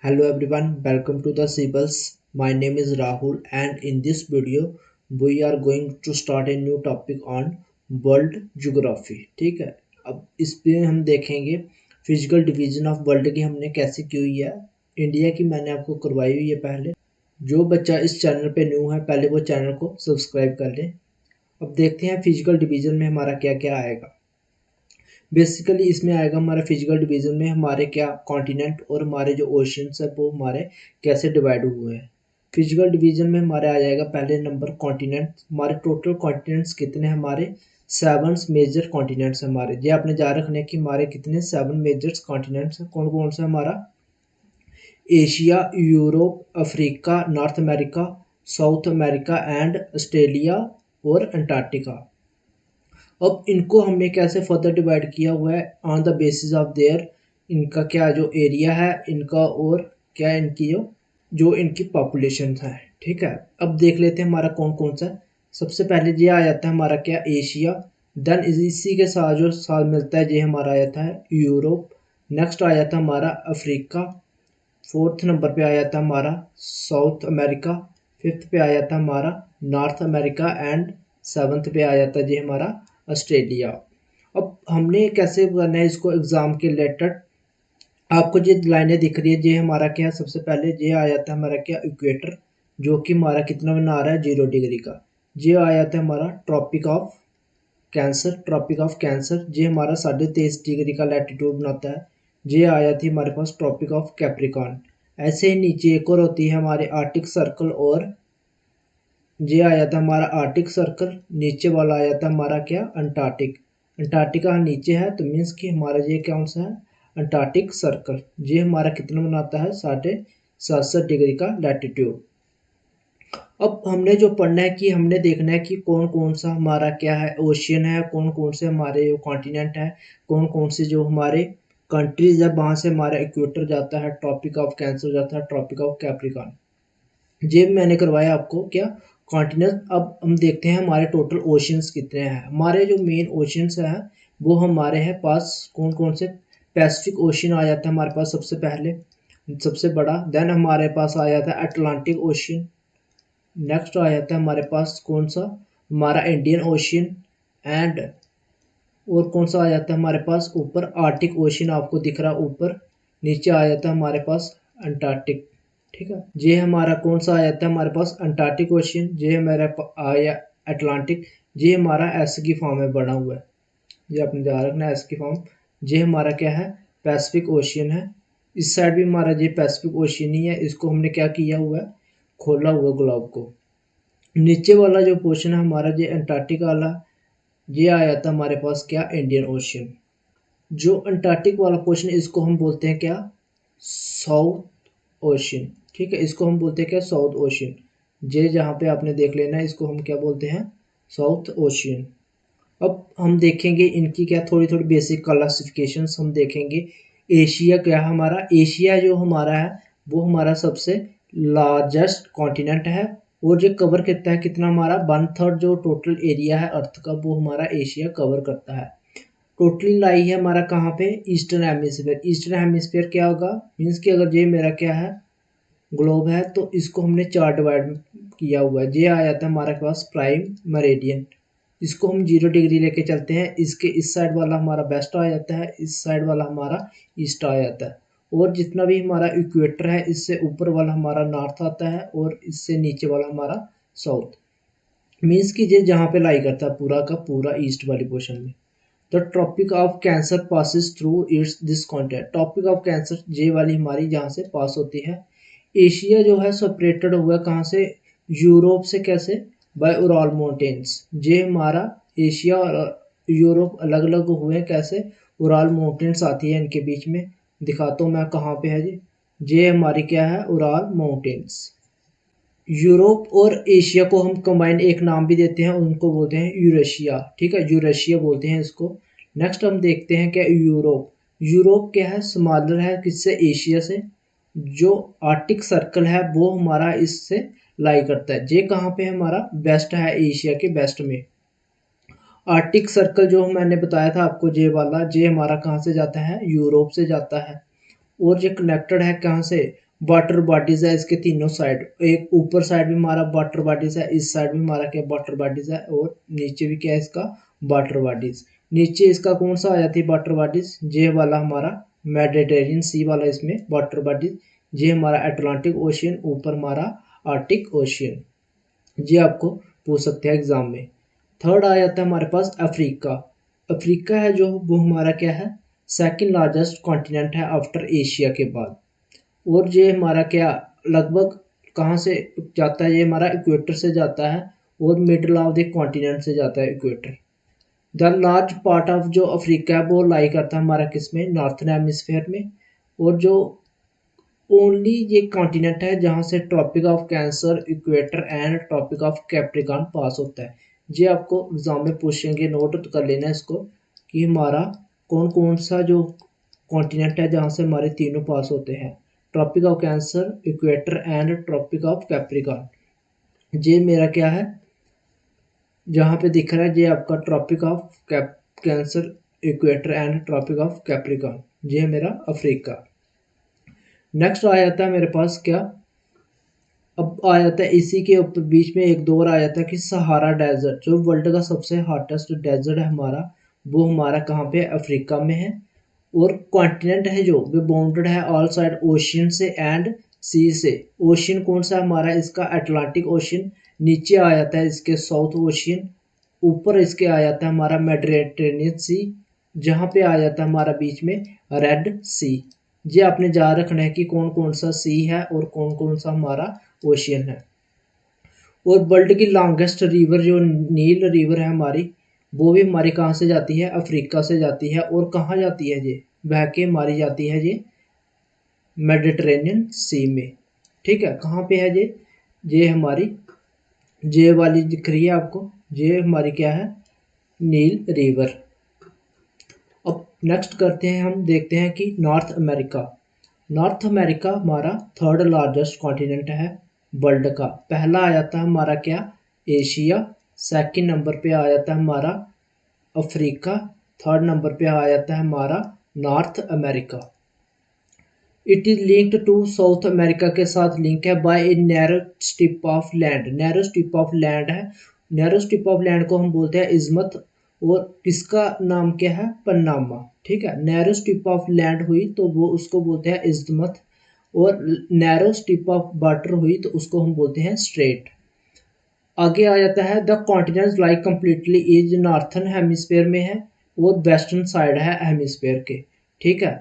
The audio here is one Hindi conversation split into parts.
Hello everyone, welcome to the Sibbles. My name is Rahul and in this video we are going to start a new topic on world geography. ठीक है। अब इस पे हम देखेंगे फिजिकल डिवीजन ऑफ वर्ल्ड की हमने कैसे की हुई है। इंडिया की मैंने आपको करवाई हुई है पहले। जो बच्चा इस चैनल पे न्यू है पहले वो चैनल को सब्सक्राइब कर ले। अब देखते हैं फिजिकल डिवीजन में हमारा क्या क्या आएगा। बेसिकली इसमें आएगा हमारा फिजिकल डिवीजन में हमारे क्या कॉन्टिनेंट और हमारे जो ओशियंस है वो हमारे कैसे डिवाइड हुए हैं। फिजिकल डिवीजन में हमारे आ जाएगा पहले नंबर कॉन्टिनेंट। हमारे टोटल कॉन्टिनेंट्स कितने हैं हमारे 7 मेजर कॉन्टिनेंट्स हमारे। ये आपने याद रखने कि हमारे कितने 7 मेजर कॉन्टिनेंट्स हैं। कौन कौन सा हमारा Asia, Europe, Africa, north America, south America and Australia और अंटार्कटिका। अब इनको हमने कैसे फर्दर डिवाइड किया हुआ है on the basis of their इनका क्या जो एरिया है इनका और क्या इनकी जो इनकी पॉपुलेशन है। ठीक है। अब देख लेते हैं हमारा कौन कौन सा है। सबसे पहले ये आ जाता है हमारा क्या एशिया। देन इसी के साथ जो साथ मिलता है ये हमारा आ जाता है यूरोप। नेक्स्ट आ जाता है हमारा अफ्रीका। फोर्थ नंबर पे आ जाता है हमारा साउथ अमेरिका। फिफ्थ पे आ जाता है हमारा नॉर्थ अमेरिका एंड सेवन्थ पे आ जाता है जी हमारा ऑस्ट्रेलिया। अब हमने कैसे करना है इसको एग्जाम के रिलेटेड। आपको जो लाइनें दिख रही है ये हमारा क्या है। सबसे पहले ये आ जाता है हमारा क्या इक्वेटर, जो कि हमारा कितना बना रहा है 0 डिग्री का। ये आ जाता है हमारा tropic of cancer. Tropic of cancer ये हमारा 23.5 डिग्री का लैटिट्यूड बनाता है। ये आ जाती है हमारे पास ट्रॉपिक ऑफ कैप्रिकॉन। ऐसे ही नीचे एक और होती है हमारे आर्टिक सर्कल और ये आ जाता है हमारा आर्टिक सर्कल। नीचे वाला आ जाता है हमारा क्या अंटार्कटिक। अंटार्कटिका नीचे है तो मीन्स कि हमारा ये कौन सा है अंटार्कटिक सर्कल। ये हमारा कितना बनाता है 67.5 डिग्री का लैटिट्यूड। अब हमने जो पढ़ना है कि हमने देखना है कि कौन कौन सा हमारा क्या है ओशियन है, कौन कौन से हमारे जो कॉन्टिनेंट है, कौन कौन से जो हमारे कंट्रीज है वहाँ से हमारा इक्वेटर जाता है, ट्रॉपिक ऑफ कैंसर जाता है, ट्रॉपिक ऑफ कैप्रिकॉन। ये मैंने करवाया आपको क्या कॉन्टिनेंट। अब हम देखते हैं हमारे टोटल ओशियंस कितने हैं। हमारे जो मेन ओशियंस हैं वो हमारे हैं पास कौन कौन से। पैसिफिक ओशियन आ जाता है हमारे पास सबसे पहले, सबसे बड़ा। देन हमारे पास आ जाता है अटलांटिक ओशियन। नेक्स्ट आ जाता है हमारे पास कौन सा हमारा इंडियन ओशियन एंड और कौन सा आ जाता है हमारे पास ऊपर आर्टिक ओशियन आपको दिख रहा है ऊपर। नीचे आ जाता है हमारे पास अंटार्कटिक। ठीक है। ये हमारा कौन सा आ जाता है हमारे पास अंटार्कटिक ओशियन। ये हमारा आया अटलांटिक। ये हमारा एस की फॉर्म में बना हुआ है। ये अपने ध्यान रखना एस की फॉर्म। ये हमारा क्या है पैसिफिक ओशियन है। इस साइड भी हमारा ये पैसिफिक ओशियन ही है। इसको हमने क्या किया हुआ है खोला हुआ ग्लोब को। नीचे वाला जो पोर्शन है हमारा ये अंटार्कटिका वाला ये आ जाता है हमारे पास क्या इंडियन ओशियन। जो अंटार्कटिक वाला पोर्शन इसको हम बोलते हैं क्या साउथ ओशियन। ठीक है। इसको हम बोलते हैं क्या साउथ ओशियन। ये जहाँ पे आपने देख लेना है इसको हम क्या बोलते हैं साउथ ओशियन। अब हम देखेंगे इनकी क्या थोड़ी थोड़ी बेसिक क्लासिफिकेशंस हम देखेंगे। एशिया क्या है हमारा एशिया जो हमारा है वो हमारा सबसे लार्जेस्ट कॉन्टिनेंट है और ये कवर करता है कितना हमारा 1/3 जो टोटल एरिया है अर्थ का वो हमारा एशिया कवर करता है। टोटली लाई है हमारा कहाँ पे ईस्टर्न हेमिस्फीयर। ईस्टर्न हेमिस्फीयर क्या होगा मीन्स कि अगर ये मेरा क्या है ग्लोब है तो इसको हमने 4 डिवाइड किया हुआ है। ये आ जाता है हमारे पास प्राइम मेरिडियन। इसको हम 0 डिग्री लेके चलते हैं। इसके इस साइड वाला हमारा वेस्ट आ जाता है, इस साइड वाला हमारा ईस्ट आ जाता है। और जितना भी हमारा इक्वेटर है इससे ऊपर वाला हमारा नॉर्थ आता है और इससे नीचे वाला हमारा साउथ। मीन्स कि ये जहाँ पे लाई करता है पूरा का पूरा ईस्ट वाली पोर्शन में। The tropic of cancer passes through its this continent. Tropic of cancer ये वाली हमारी जहाँ से पास होती है। एशिया जो है सेपरेटेड हुआ है कहाँ से यूरोप से। कैसे बाय उराल माउंटेन्स। ये हमारा एशिया और यूरोप अलग अलग हुए हैं कैसे उराल माउंटेन्स आती है इनके बीच में। दिखाता हूँ मैं कहाँ पे है जी। ये हमारी क्या है उराल माउंटेन्स। यूरोप और एशिया को हम कंबाइन एक नाम भी देते हैं उनको बोलते हैं यूरेशिया। ठीक है यूरेशिया बोलते हैं इसको। नेक्स्ट हम देखते हैं क्या यूरोप। यूरोप क्या है स्मॉलर है किससे एशिया से। जो आर्टिक सर्कल है वो हमारा इससे लाई करता है। ये कहाँ पे हमारा वेस्ट है एशिया के वेस्ट में। आर्टिक सर्कल जो मैंने बताया था आपको ये वाला ये हमारा कहाँ से जाता है यूरोप से जाता है। और ये कनेक्टेड है कहाँ से वाटर बॉडीज है इसके तीनों साइड, एक ऊपर साइड भी हमारा वाटर बॉडीज है, इस साइड भी हमारा क्या वाटर बॉडीज है, और नीचे भी क्या है इसका वाटर बॉडीज। नीचे इसका कौन सा आ जाती है वाटर बॉडीज, ये वाला हमारा मेडिटेरियन सी वाला इसमें वाटर बॉडीज, ये हमारा अटलांटिक ओशियन, ऊपर हमारा आर्टिक ओशियन। ये आपको पूछ सकते हैं एग्जाम में। थर्ड आ जाता है हमारे पास अफ्रीका। अफ्रीका है जो वो हमारा क्या है सेकंड लार्जेस्ट कॉन्टिनेंट है आफ्टर एशिया के बाद। और ये हमारा क्या लगभग कहाँ से जाता है, ये हमारा इक्वेटर से जाता है और मिडल ऑफ द कॉन्टिनेंट से जाता है equator. The large part of जो अफ्रीका है वो लाई करता है हमारा किस में, नॉर्थन हेमिस्फेयर में। और जो ओनली ये कॉन्टिनेंट है जहाँ से Tropic of cancer, equator and tropic of Capricorn पास होता है। ये आपको एग्जाम में पूछेंगे, नोट तो कर लेना इसको कि हमारा कौन कौन सा जो कॉन्टिनेंट है जहाँ से हमारे तीनों पास होते हैं, tropic of cancer, equator and tropic of capricorn. ये मेरा क्या है जहाँ पे दिख रहा है, ये आपका tropic of cancer, equator and tropic of capricorn, ये है मेरा अफ्रीका। नेक्स्ट आ जाता है मेरे पास क्या, अब आ जाता है इसी के ऊपर बीच में एक दो और आ जाता है कि सहारा डेजर्ट, जो वर्ल्ड का सबसे हॉटेस्ट डेजर्ट है हमारा, वो हमारा कहाँ पे है, अफ्रीका में है। और कॉन्टिनेंट है जो वो बाउंडेड है ऑल साइड ओशियन से एंड सी से। ओशियन कौन सा है हमारा, इसका अटलांटिक ओशियन, नीचे आ जाता है इसके साउथ ओशियन, ऊपर इसके आ जाता है हमारा मेडिटेरेनियन सी, जहाँ पे आ जाता है हमारा बीच में रेड सी। ये आपने याद रखना है कि कौन कौन सा सी है और कौन कौन सा हमारा ओशियन है। और वर्ल्ड की लॉन्गेस्ट रिवर जो नील रिवर है हमारी, वो भी हमारी कहाँ से जाती है, अफ्रीका से जाती है। और कहाँ जाती है ये, बह के मारी जाती है ये मेडिटेरेनियन सी में। ठीक है, कहाँ पे है ये हमारी ये वाली दिख रही है आपको, ये हमारी क्या है नील रिवर। अब नेक्स्ट करते हैं, हम देखते हैं कि नॉर्थ अमेरिका। नॉर्थ अमेरिका हमारा थर्ड लार्जेस्ट कॉन्टिनेंट है वर्ल्ड का। पहला आ जाता है हमारा क्या, एशिया, सेकंड नंबर पे आ जाता है हमारा अफ्रीका, थर्ड नंबर पे आ जाता है हमारा north America. It is linked to south America के साथ लिंक है by a narrow strip of land. Narrow strip of land है, नैरो स्ट्रिप ऑफ लैंड को हम बोलते हैं इज़्मत, और किसका नाम क्या है, पनामा। ठीक है, नैरो स्ट्रिप ऑफ लैंड हुई तो वो उसको बोलते हैं इज़्मत, और नैरो स्ट्रिप ऑफ वाटर हुई तो उसको हम बोलते हैं स्ट्रेट। आगे आ जाता है the continent like completely is northern hemisphere में है और वेस्टर्न साइड है हेमिस्फेयर के। ठीक है,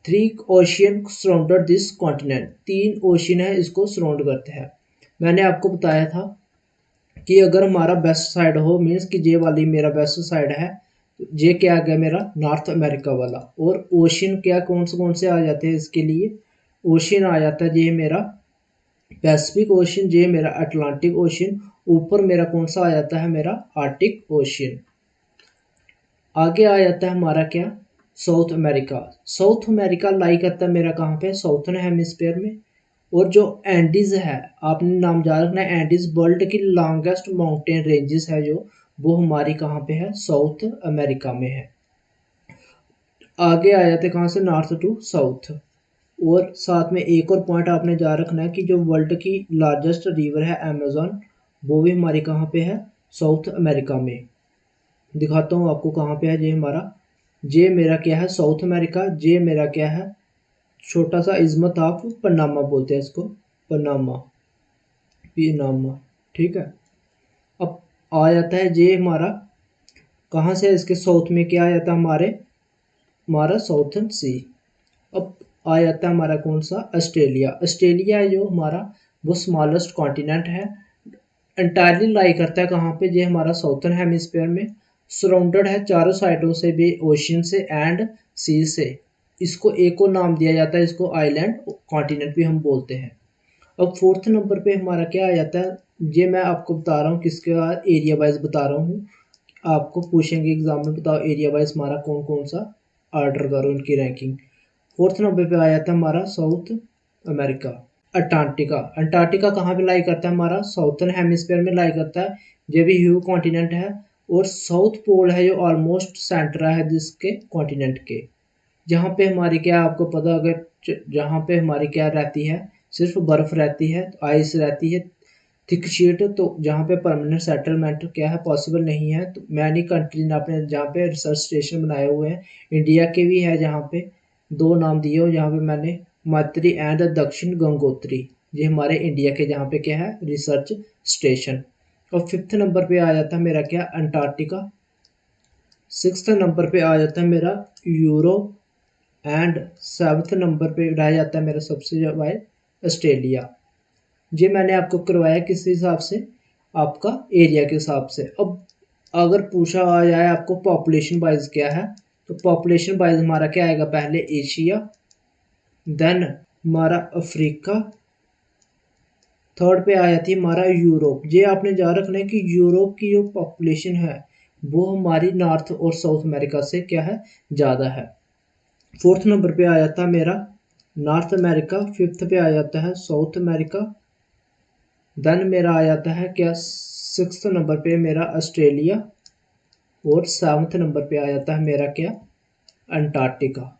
three ocean surrounded this continent, तीन ओशियन है इसको सराउंड करते हैं। मैंने आपको बताया था कि अगर हमारा वेस्ट साइड हो, मीन्स कि ये वाली मेरा वेस्ट साइड है, ये क्या आ गया मेरा नॉर्थ अमेरिका वाला। और ओशियन क्या कौन से आ जाते हैं इसके लिए, ओशियन आ जाता है ये मेरा पैसिफिक ओशियन, ये मेरा अटलांटिक ओशियन, ऊपर मेरा कौन सा आ जाता है मेरा आर्टिक ओशियन। आगे आ जाता है हमारा क्या, साउथ अमेरिका। साउथ अमेरिका लाई करता है मेरा कहाँ पे, साउथर्न हेमिस्फेयर में। और जो एंडीज है, आपने नाम याद रखना है, एंडीज वर्ल्ड की लॉन्गेस्ट माउंटेन रेंजेस है जो, वो हमारी कहाँ पे है, साउथ अमेरिका में है। आगे आ जाते कहाँ से, नॉर्थ टू साउथ। और साथ में एक और पॉइंट आपने याद रखना है कि जो वर्ल्ड की लार्जेस्ट रिवर है अमेजोन, वो भी हमारी कहाँ पे है, साउथ अमेरिका में। दिखाता हूँ आपको कहाँ पे है ये हमारा, ये मेरा क्या है साउथ अमेरिका, ये मेरा क्या है छोटा सा इज़्मत ऑफ पनामा बोलते हैं इसको, पनामा, पनामा। ठीक है, अब आ जाता है ये हमारा कहाँ से, इसके साउथ में क्या आ जाता है हमारा साउथर्न सी। अब आ जाता है हमारा कौन सा, ऑस्ट्रेलिया। ऑस्ट्रेलिया है जो हमारा वो स्मॉलेस्ट कॉन्टिनेंट है, एंटायरली लाई करता है कहाँ पे, ये हमारा साउथर्न हेमिस्फेयर में, सराउंडेड है चारों साइडों से भी ओशियन से एंड सी से। इसको एक और नाम दिया जाता है, इसको आइलैंड कॉन्टिनेंट भी हम बोलते हैं। अब फोर्थ नंबर पे हमारा क्या आ जाता है, ये मैं आपको बता रहा हूँ किसके बाद एरिया वाइज बता रहा हूँ, आपको पूछेंगे एग्जाम में, बताओ एरिया वाइज हमारा कौन कौन सा, ऑर्डर करो इनकी रैंकिंग। फोर्थ नंबर पे आ जाता है हमारा साउथ अमेरिका। अंटार्कटिका, अंटार्कटिका कहाँ पे लाई करता है, हमारा साउथर्न हेमिस्फेयर में लाई करता है, ये भी ह्यू कॉन्टिनेंट है। और साउथ पोल है जो ऑलमोस्ट सेंटर है जिसके कॉन्टिनेंट के, जहाँ पे हमारी क्या आपको पता, अगर जहाँ पे हमारी क्या रहती है, सिर्फ बर्फ़ रहती है, आइस रहती है, थिक शीट, तो जहाँ पे परमानेंट सेटलमेंट क्या है पॉसिबल नहीं है। तो मैनी कंट्री ने अपने जहाँ पे रिसर्च स्टेशन बनाए हुए हैं, इंडिया के भी है जहाँ पे 2 नाम दिए हो, जहाँ पे मैंने मैत्री एंड दक्षिण गंगोत्री, ये हमारे इंडिया के जहाँ पे क्या है रिसर्च स्टेशन। और 5th नंबर पे आ जाता है मेरा क्या अंटार्कटिका। 6th नंबर पे आ जाता है मेरा यूरोप एंड 7th नंबर पे रह जाता है मेरा सबसे ज़्यादा ऑस्ट्रेलिया। ये मैंने आपको करवाया किस हिसाब से, आपका एरिया के हिसाब से। अब अगर पूछा आ जाए आपको पॉपुलेशन वाइज क्या है, तो पॉपुलेशन वाइज हमारा क्या आएगा, पहले एशिया, देन हमारा अफ्रीका, थर्ड पे आ जाती है हमारा यूरोप। ये आपने याद रखना है कि यूरोप की जो पॉपुलेशन है वो हमारी नॉर्थ और साउथ अमेरिका से क्या है ज़्यादा है। 4th नंबर पे आ जाता है मेरा नॉर्थ अमेरिका, 5th पे आ जाता है साउथ अमेरिका, देन मेरा आ जाता है क्या 6th नंबर पे मेरा ऑस्ट्रेलिया, और 7th नंबर पे आ जाता है मेरा क्या अंटार्कटिका।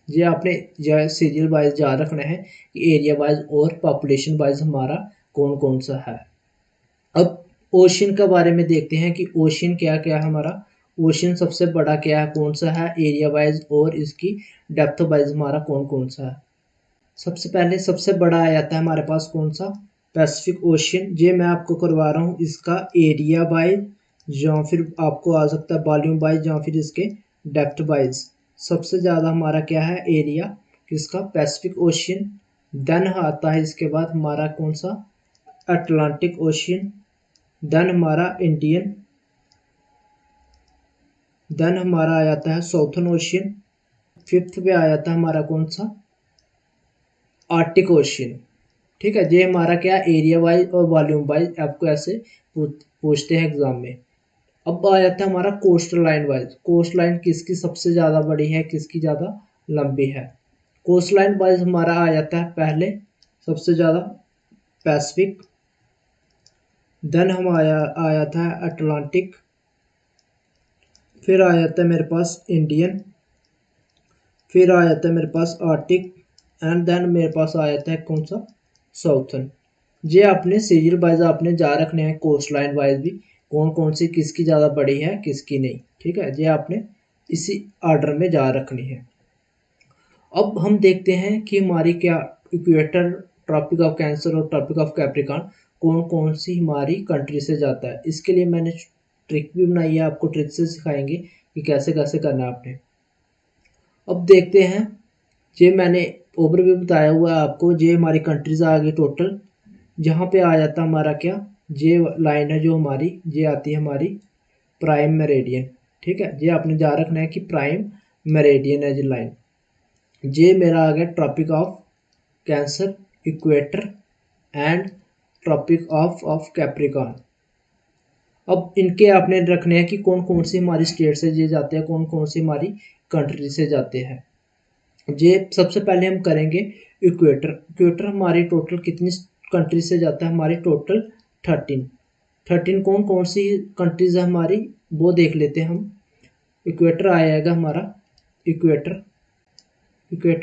ये आपने सीरियल वाइज याद रखना है कि एरिया वाइज और पॉपुलेशन वाइज हमारा कौन कौन सा है। अब ओशियन के बारे में देखते हैं कि ओशियन क्या क्या है हमारा। ओशियन सबसे बड़ा क्या है, कौन सा है एरिया वाइज और इसकी डेप्थ वाइज हमारा कौन कौन सा है। सबसे पहले सबसे बड़ा आ जाता है हमारे पास कौन सा, पैसिफिक ओशियन। ये मैं आपको करवा रहा हूँ इसका एरिया वाइज, या फिर आपको आ सकता है वॉल्यूम वाइज, या फिर इसके डेप्थ वाइज। सबसे ज़्यादा हमारा क्या है एरिया किसका, पैसिफिक ओशियन। देन आता है इसके बाद हमारा कौन सा अटलांटिक ओशियन, देन हमारा इंडियन, देन हमारा आ जाता है साउथर्न ओशियन, 5th पे आ जाता है हमारा कौन सा आर्टिक ओशियन। ठीक है, ये हमारा क्या एरिया वाइज और वॉल्यूम वाइज आपको ऐसे पूछते हैं एग्जाम में। अब आ जाता है हमारा coast line wise, coast line किसकी सबसे ज़्यादा बड़ी है, किसकी ज़्यादा लंबी है। कोस्ट लाइन वाइज हमारा आ जाता है पहले सबसे ज़्यादा पैसिफिक, देन हम आ जाता है अटलांटिक, फिर आ जाता है मेरे पास इंडियन, फिर आ जाता है मेरे पास आर्टिक, एंड देन मेरे पास आ जाता है कौन सा साउथर्न। ये आपने सीरियल वाइज आपने जा रखने हैं, कोस्ट लाइन वाइज भी कौन कौन सी किसकी ज़्यादा बड़ी है किसकी नहीं। ठीक है, ये आपने इसी ऑर्डर में जा रखनी है। अब हम देखते हैं कि हमारी क्या इक्वेटर, ट्रॉपिक ऑफ कैंसर और ट्रॉपिक ऑफ कैप्रिकॉर्न कौन कौन सी हमारी कंट्री से जाता है। इसके लिए मैंने ट्रिक भी बनाई है, आपको ट्रिक से सिखाएंगे कि कैसे कैसे करना है आपने। अब देखते हैं, ये मैंने ओवरव्यू बताया हुआ है आपको। ये हमारी कंट्रीज आ गई टोटल, जहाँ पे आ जाता हमारा क्या, ये लाइन है जो हमारी, ये आती है हमारी प्राइम मेरेडियन। ठीक है, ये आपने ध्यान रखना है कि प्राइम मेरेडियन है ये लाइन। ये मेरा आ गया tropic of cancer, equator and tropic of capricorn. अब इनके आपने रखने हैं कि कौन कौन सी हमारी स्टेट से ये जाते हैं, कौन कौन सी हमारी कंट्री से जाते हैं। ये सबसे पहले हम करेंगे इक्वेटर। इक्वेटर हमारी टोटल कितनी कंट्री से जाता है, हमारी टोटल 13 कौन कौन सी कंट्रीज है हमारी वो देख लेते हैं हम। इक्वेटर आ जाएगा हमारा, इक्वेटर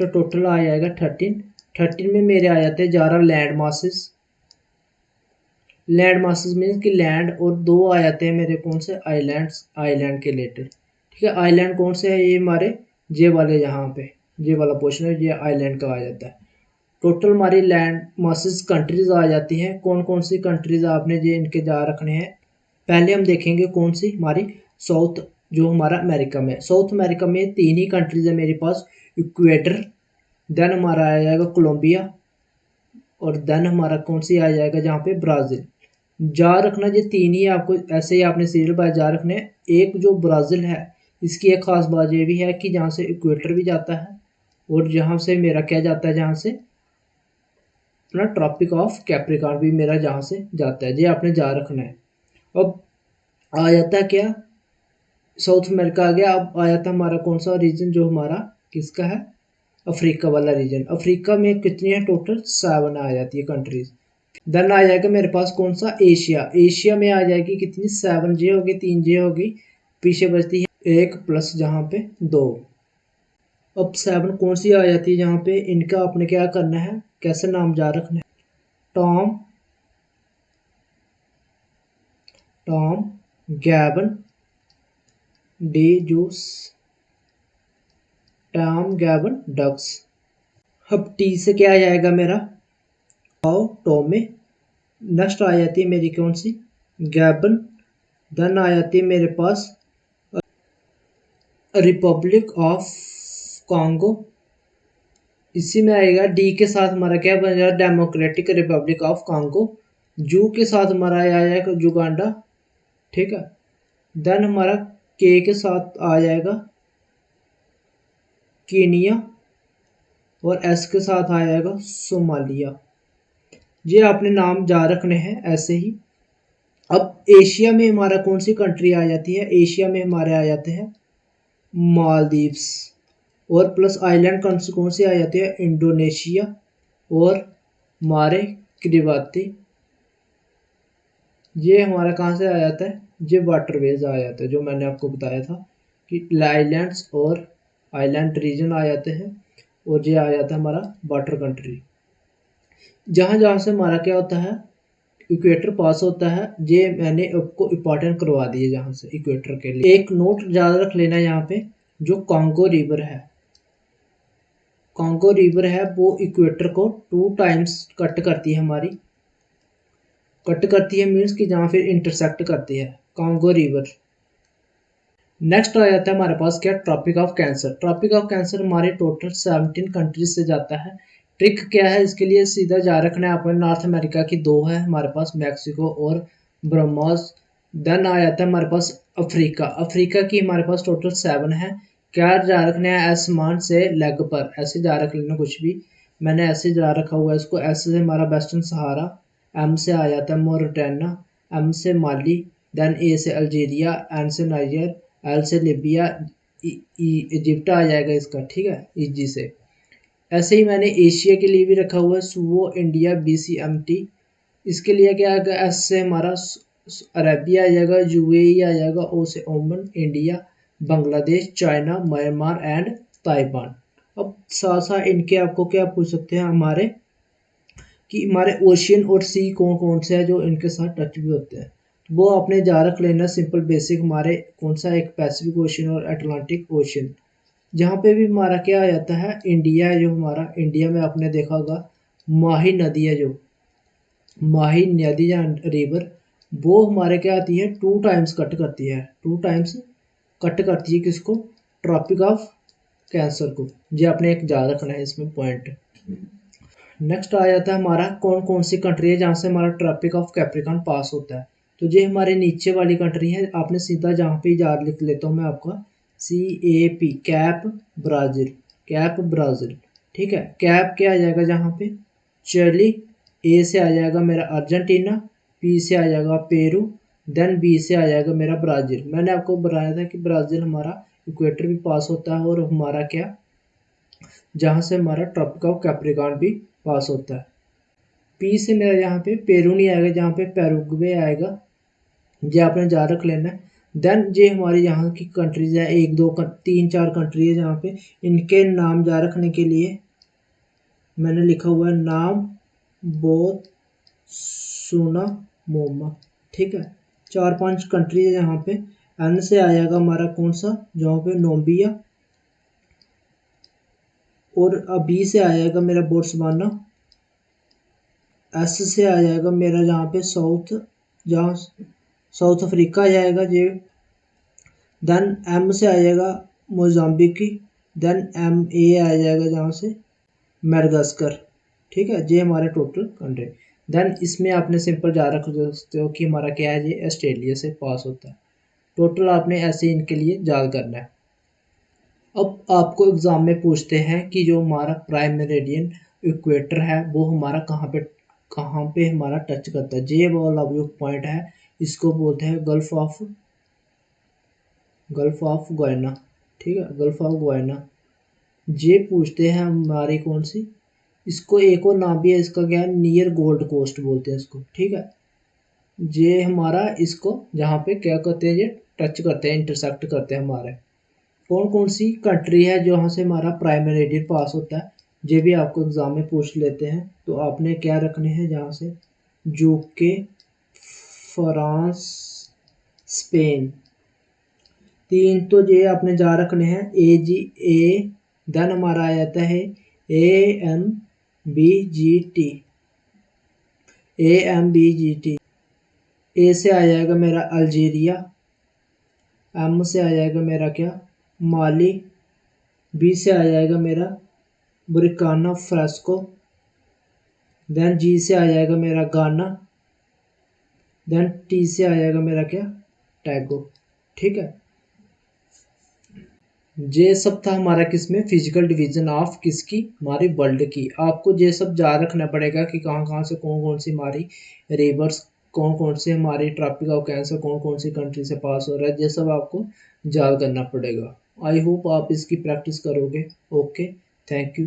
टोटल आ जाएगा 13 में मेरे आ जाते हैं 11 land masses. Land masses means कि लैंड, और 2 आ जाते हैं मेरे कौन से आइलैंड्स, आइलैंड के रिलेटेड। ठीक है, आइलैंड कौन से है, ये हमारे जे वाले, यहाँ पे ये वाला पोर्शन है, ये आइलैंड का आ जाता है। टोटल हमारी लैंड मासेस कंट्रीज आ जाती हैं, कौन कौन सी कंट्रीज आपने ये इनके जा रखने हैं। पहले हम देखेंगे कौन सी हमारी साउथ, जो हमारा अमेरिका में, साउथ अमेरिका में 3 ही कंट्रीज है मेरे पास, इक्वेटर, देन हमारा आ जाएगा कोलंबिया, और देन हमारा कौन सी आ जाएगा जहाँ पे ब्राज़ील। जा रखना ये 3 ही आपको, ऐसे ही आपने सीरियल बाय जा रखने हैं। एक जो ब्राज़ील है, इसकी एक ख़ास बात ये भी है कि जहाँ से इक्वेटर भी जाता है, और जहाँ से मेरा क्या जाता है, जहाँ से अपना ट्रॉपिक ऑफ कैप्रिकॉर्न भी मेरा जहाँ से जाता है, ये आपने जा रखना है। अब आ जाता है क्या, साउथ अमेरिका आ गया। अब आ जाता है हमारा कौन सा रीजन, जो हमारा किसका है, अफ्रीका वाला रीजन। अफ्रीका में कितनी है टोटल, 7 आ जाती है कंट्रीज। देन आ जाएगा मेरे पास कौन सा एशिया, एशिया में आ जाएगी कितनी, 7 जे होगी, 3 जे होगी, पीछे बचती है 1 प्लस जहाँ पे 2। अब 7 कौन सी आ जाती है, जहाँ पे इनका आपने क्या करना है, कैसे नाम याद रखने? Tom, Tom Gabon D juice, Tom Gabon ducks. अब टी से क्या आ जाएगा मेरा? टोमे। नेक्स्ट आ जाती है मेरी कौन सी? गैबन। देन आ जाती है मेरे पास रिपब्लिक ऑफ कॉन्गो। इसी में आएगा डी के साथ हमारा क्या बन जाएगा? Democratic Republic of Congo. जू के साथ हमारा आ जाएगा जुगांडा, ठीक है। देन हमारा के साथ आ जाएगा कीनिया और एस के साथ आ जाएगा सोमालिया। ये आपने नाम याद रखने हैं ऐसे ही। अब एशिया में हमारा कौन सी कंट्री आ जाती है? एशिया में हमारे आ जाते हैं मालदीव्स, और प्लस आइलैंड कौन सी आ जाती है? इंडोनेशिया और हमारे किरिबाती। ये हमारा कहाँ से आ जाता है? ये वाटरवेज आ जाता है, जो मैंने आपको बताया था कि आइलैंड्स और आइलैंड रीजन आ जाते हैं, और ये आ जाता है हमारा वाटर कंट्री। जहाँ जहाँ से हमारा क्या होता है? इक्वेटर पास होता है। ये मैंने आपको इम्पोर्टेंट करवा दिए जहाँ से इक्वेटर के लिए। एक नोट ज़्यादा रख लेना यहाँ पे, जो कॉन्गो रिवर है, कॉन्गो रिवर है वो इक्वेटर को 2 टाइम्स कट करती है हमारी। कट करती है मीन्स कि जहाँ फिर इंटरसेक्ट करती है कॉन्गो रिवर। नेक्स्ट आ जाता है हमारे पास क्या? Tropic of cancer. Tropic of कैंसर हमारे टोटल 17 कंट्रीज से जाता है। ट्रिक क्या है इसके लिए? सीधा जा रखना है अपने। नॉर्थ अमेरिका की 2 है हमारे पास, मैक्सिको और ब्रह्मोस। देन आ जाता है हमारे पास अफ्रीका। अफ्रीका की हमारे पास टोटल 7 है। क्या जा रखना है? आसमान से लेग पर ऐसे जा रख लेना कुछ भी। मैंने ऐसे जा रखा हुआ है इसको। ऐसे से हमारा वेस्टर्न सहारा, एम से आ जाता है मोरिटानिया, एम से माली, देन ए से अल्जीरिया, एन से नाइजर, एल से लिबिया, इजिप्ट आ जाएगा इसका, ठीक है, इजी से। ऐसे ही मैंने एशिया के लिए भी रखा हुआ है सुवो इंडिया BCMT। इसके लिए क्या आएगा? एस से हमारा अरेबिया आ जाएगा, यूएई आ जाएगा, ओ से ओमन, India, Bangladesh, China, Myanmar and Taiwan. अब साथ साथ इनके आपको क्या पूछ सकते हैं हमारे, कि हमारे ओशियन और सी कौन कौन से हैं जो इनके साथ टच भी होते हैं। वो आपने जा रख लेना सिंपल बेसिक। हमारे कौन सा? एक पैसिफिक ओशियन और अटलांटिक ओशियन। जहाँ पे भी हमारा क्या आ जाता है? इंडिया है, जो हमारा इंडिया में आपने देखा होगा माही नदी है, जो माही नदी या रिवर, वो हमारे क्या आती है? 2 टाइम्स कट करती है। 2 टाइम्स कट करती है किसको? ट्रॉपिक ऑफ कैंसर को। ये आपने एक याद रखना है इसमें पॉइंट। नेक्स्ट आ जाता है हमारा कौन कौन सी कंट्री है जहाँ से हमारा ट्रॉपिक ऑफ कैप्रिकॉर्न पास होता है। तो ये हमारे नीचे वाली कंट्री है। आपने सीधा जहाँ पे याद लिख लेता हूँ मैं आपका, CAP, cap Brazil, cap Brazil, ठीक है। कैप क्या आ जाएगा जहाँ पे? चिली। ए से आ जाएगा मेरा अर्जेंटीना, P से आ जाएगा पेरू, देन B से आ जाएगा मेरा ब्राज़ील। मैंने आपको बताया था कि ब्राज़ील हमारा इक्वेटर भी पास होता है, और हमारा क्या, जहाँ से हमारा ट्रॉपिक ऑफ कैप्रिकॉर्न भी पास होता है। पी से मेरा यहाँ पे पेरू नहीं आएगा, जहाँ पे पैरुग्वे आएगा। ये आपने याद रख लेना है। देन ये हमारी यहाँ की कंट्रीज है, 1 2 3 4 कंट्री है जहाँ पे इनके नाम याद रखने के लिए मैंने लिखा हुआ है नाम बोत सुना मोमा, ठीक है। 4 5 कंट्री है जहाँ पे। एन से आ जाएगा हमारा कौन सा? जहाँ पे नोम्बिया, और बी से आ जाएगा मेरा बोट्सवाना, एस से आ जाएगा मेरा जहाँ पे जहाँ साउथ अफ्रीका आ जाएगा ये। देन एम से आ जाएगा मोजाम्बिकी, देन MA आ जाएगा जहाँ से मेडागास्कर, ठीक है। ये हमारे टोटल कंट्री। देन इसमें आपने सिंपल याद रख सकते हो कि हमारा क्या है? ये ऑस्ट्रेलिया से पास होता है। टोटल आपने ऐसे इनके लिए याद करना है। अब आपको एग्ज़ाम में पूछते हैं कि जो हमारा प्राइम मेरिडियन इक्वेटर है वो हमारा कहाँ पे हमारा टच करता है। ये वाला जो पॉइंट है इसको बोलते हैं गल्फ ऑफ गुयाना, ठीक है, गल्फ ऑफ गुयाना। ये पूछते हैं हमारी कौन सी, इसको एक और नाम भी है इसका, क्या है? नियर गोल्ड कोस्ट बोलते हैं इसको, ठीक है। ये हमारा इसको जहाँ पे क्या करते हैं? ये टच करते हैं, इंटरसेक्ट करते हैं हमारे। कौन कौन सी कंट्री है जहाँ से हमारा प्राइम मेरिडियन पास होता है? ये भी आपको एग्जाम में पूछ लेते हैं। तो आपने क्या रखने हैं यहाँ से, यूके, फ्रांस, स्पेन, 3 तो ये आपने जा रखने हैं। ए, देन हमारा आ जाता है AMBGT, AMBGT। ए से आ जाएगा मेरा अल्जीरिया, एम से आ जाएगा मेरा क्या, माली, बी से आ जाएगा मेरा बुर्किना फासो, देन जी से आ जाएगा मेरा गाना, देन टी से आ जाएगा मेरा क्या, टैगो। ठीक है, ये सब था हमारा किसमें, फिजिकल डिवीजन ऑफ किसकी, हमारी वर्ल्ड की। आपको ये सब याद रखना पड़ेगा कि कहाँ कहाँ से कौन कौन सी हमारी रिवर्स, कौन कौन से हमारी ट्रॉपिक ऑफ कैंसर कौन कौन सी कंट्री से पास हो रहा है, ये सब आपको याद करना पड़ेगा। आई होप आप इसकी प्रैक्टिस करोगे। Okay, thank you.